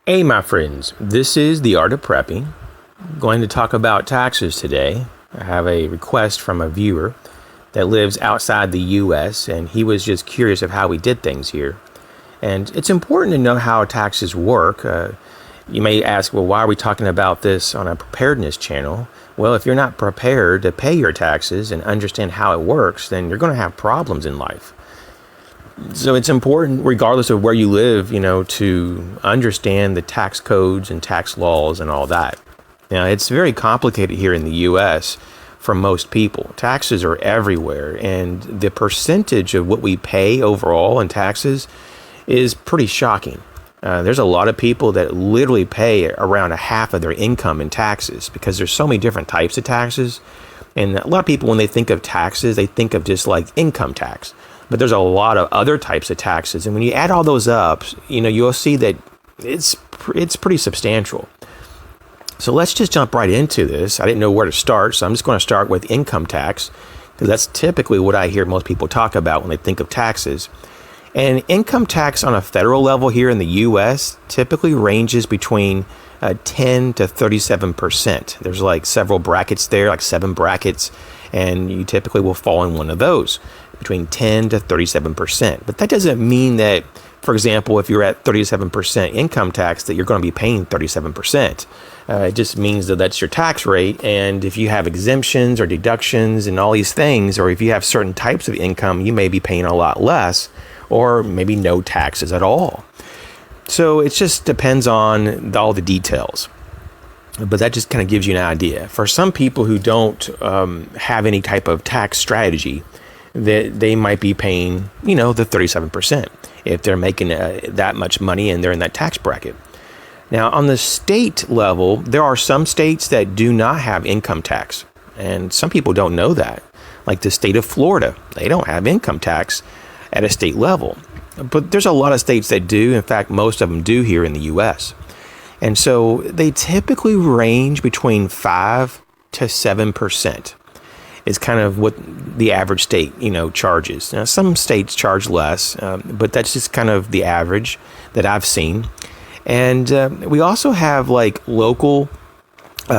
Hey my friends, this is The Art of Prepping. I'm going to talk about taxes today. I have a request from a viewer that lives outside the US, and he was just curious of how we did things here. And it's important to know how taxes work. You may ask, well, why are we talking about this on a preparedness channel? Well, if you're not prepared to pay your taxes and understand how it works, then you're going to have problems in life. So it's important, regardless of where you live, to understand the tax codes and tax laws and all that. Now, it's very complicated here in the U.S. for most people. Taxes are everywhere, and the percentage of what we pay overall in taxes is pretty shocking. There's a lot of people that literally pay around a half of their income in taxes because there's so many different types of taxes. And a lot of people, when they think of taxes, they think of just like income tax. But there's a lot of other types of taxes. And when you add all those up, you'll see that it's pretty substantial. So let's just jump right into this. I didn't know where to start, so I'm just going to start with income tax, because that's typically what I hear most people talk about when they think of taxes. And income tax on a federal level here in the U.S. typically ranges between 10 to 37%. There's like several brackets there, like 7 brackets, and you typically will fall in one of those, between 10 to 37%. But that doesn't mean that, for example, if you're at 37% income tax, that you're going to be paying 37%. It just means that that's your tax rate. And if you have exemptions or deductions and all these things, or if you have certain types of income, you may be paying a lot less, or maybe no taxes at all. So it just depends on all the details. But that just kind of gives you an idea. For some people who don't have any type of tax strategy, that they might be paying, the 37% if they're making that much money and they're in that tax bracket. Now, on the state level, there are some states that do not have income tax. And some people don't know that. Like the state of Florida, they don't have income tax at a state level. But there's a lot of states that do. In fact, most of them do here in the U.S. And so they typically range between 5 to 7%. Is kind of what the average state, charges. Now, some states charge less, but that's just kind of the average that I've seen. And we also have like local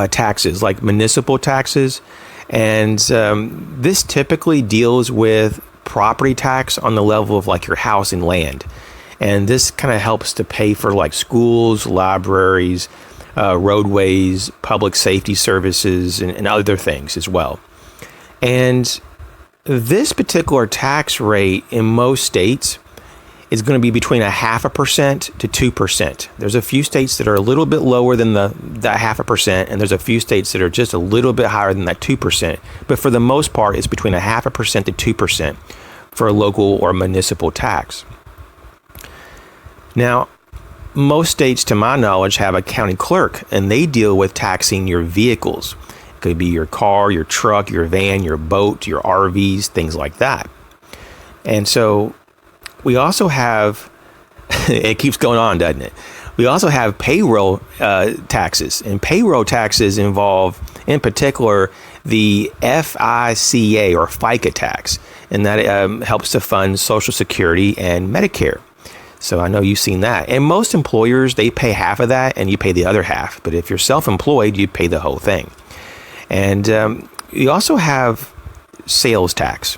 taxes, like municipal taxes. And this typically deals with property tax on the level of like your house and land. And this kind of helps to pay for like schools, libraries, roadways, public safety services, and other things as well. And this particular tax rate in most states is going to be between 0.5% to 2%. There's a few states that are a little bit lower than that 0.5%, and there's a few states that are just a little bit higher than that 2%. But for the most part, it's between 0.5% to 2% for a local or municipal tax. Now, most states, to my knowledge, have a county clerk, and they deal with taxing your vehicles. Could be your car, your truck, your van, your boat, your RVs, things like that. And so we also have, it keeps going on, doesn't it? We also have payroll taxes, and payroll taxes involve, in particular, the FICA or FICA tax, and that helps to fund Social Security and Medicare. So I know you've seen that. And most employers, they pay half of that and you pay the other half. But if you're self-employed, you pay the whole thing. And you also have sales tax.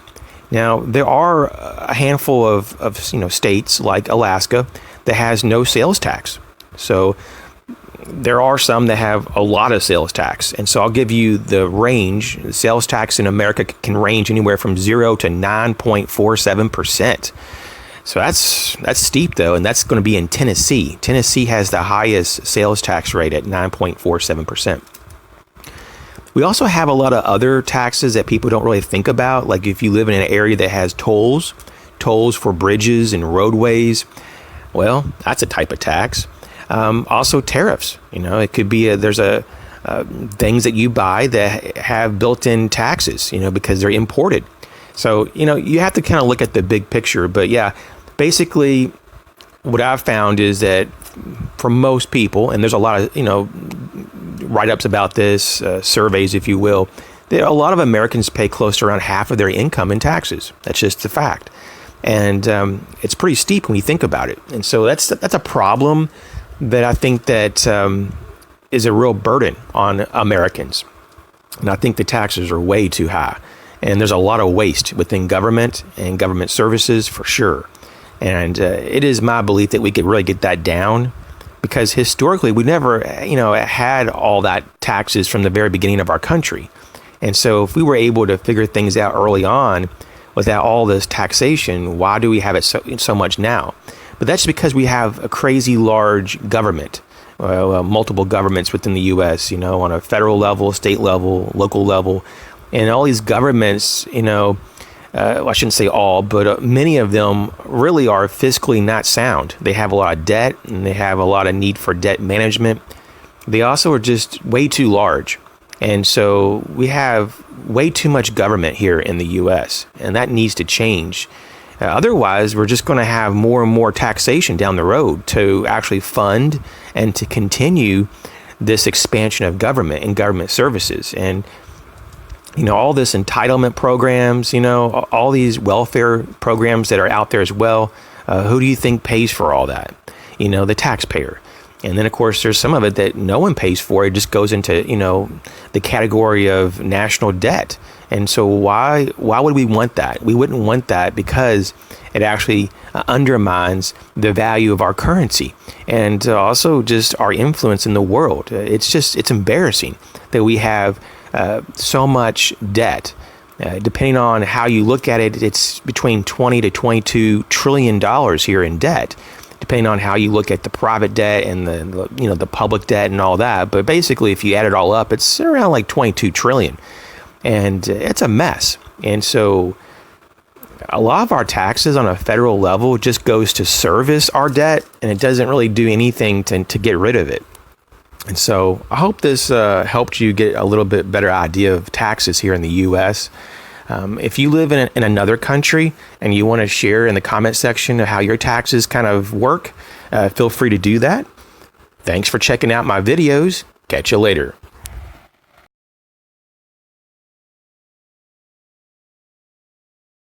Now, there are a handful of states like Alaska that has no sales tax. So there are some that have a lot of sales tax. And so I'll give you the range. Sales tax in America can range anywhere from 0 to 9.47%. So that's steep, though, and that's going to be in Tennessee. Tennessee has the highest sales tax rate at 9.47%. We also have a lot of other taxes that people don't really think about, like if you live in an area that has tolls for bridges and roadways, well, that's a type of tax. Also tariffs, it could be there's things that you buy that have built-in taxes, because they're imported. So, you have to kind of look at the big picture. But yeah, basically what I've found is that for most people, and there's a lot of, write-ups about this, surveys, if you will, that a lot of Americans pay close to around half of their income in taxes. That's just a fact. And it's pretty steep when you think about it. And so that's a problem that I think that is a real burden on Americans. And I think the taxes are way too high. And there's a lot of waste within government and government services for sure. And it is my belief that we could really get that down, because historically we never, had all that taxes from the very beginning of our country. And so if we were able to figure things out early on without all this taxation, why do we have it so much now? But that's because we have a crazy large government, multiple governments within the U.S., on a federal level, state level, local level. And all these governments, I shouldn't say all, but many of them really are fiscally not sound. They have a lot of debt, and they have a lot of need for debt management. They also are just way too large. And so we have way too much government here in the U.S., and that needs to change. Otherwise, we're just going to have more and more taxation down the road to actually fund and to continue this expansion of government and government services. And all this entitlement programs, all these welfare programs that are out there as well. Who do you think pays for all that? The taxpayer. And then, of course, there's some of it that no one pays for. It just goes into, the category of national debt. And so why would we want that? We wouldn't want that because it actually undermines the value of our currency and also just our influence in the world. It's embarrassing that we have so much debt. Depending on how you look at it, it's between $20 to $22 trillion here in debt, depending on how you look at the private debt and the public debt and all that. But basically, if you add it all up, it's around like 22 trillion. And it's a mess. And so a lot of our taxes on a federal level just goes to service our debt, and it doesn't really do anything to get rid of it. And so I hope this helped you get a little bit better idea of taxes here in the U.S. If you live in another country and you want to share in the comment section how your taxes kind of work, feel free to do that. Thanks for checking out my videos. Catch you later.